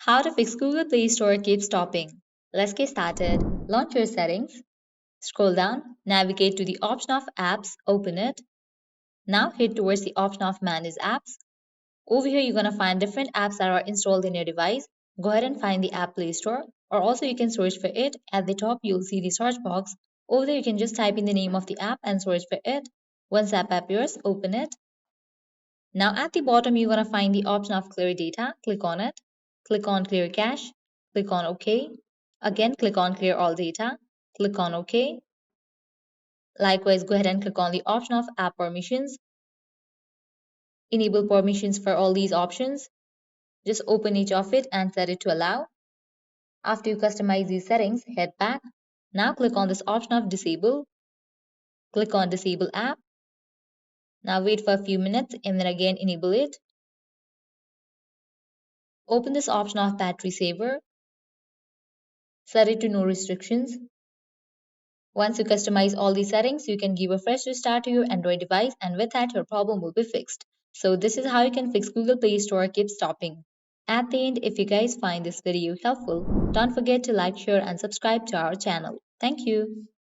How to fix Google Play Store keeps stopping. Let's get started. Launch your settings. Scroll down, navigate to the option of apps, open it. Now head towards the option of manage apps. Over here, you're going to find different apps that are installed in your device. Go ahead and find the app Play Store, or also you can search for it. At the top, you'll see the search box. Over there, you can just type in the name of the app and search for it. Once the app appears, open it. Now at the bottom, you're going to find the option of clear data. Click on it. Click on clear cache. Click on OK. Again, click on clear all data. Click on OK. Likewise, go ahead and click on the option of app permissions. Enable permissions for all these options. Just open each of it and set it to allow. After you customize these settings, head back. Now click on this option of disable. Click on disable app. Now wait for a few minutes and then again enable it. Open this option of battery saver. Set it to no restrictions. Once you customize all these settings, you can give a fresh restart to your Android device, and with that, your problem will be fixed. So this is how you can fix Google Play Store keep stopping. At the end, if you guys find this video helpful, don't forget to like, share, and subscribe to our channel. Thank you.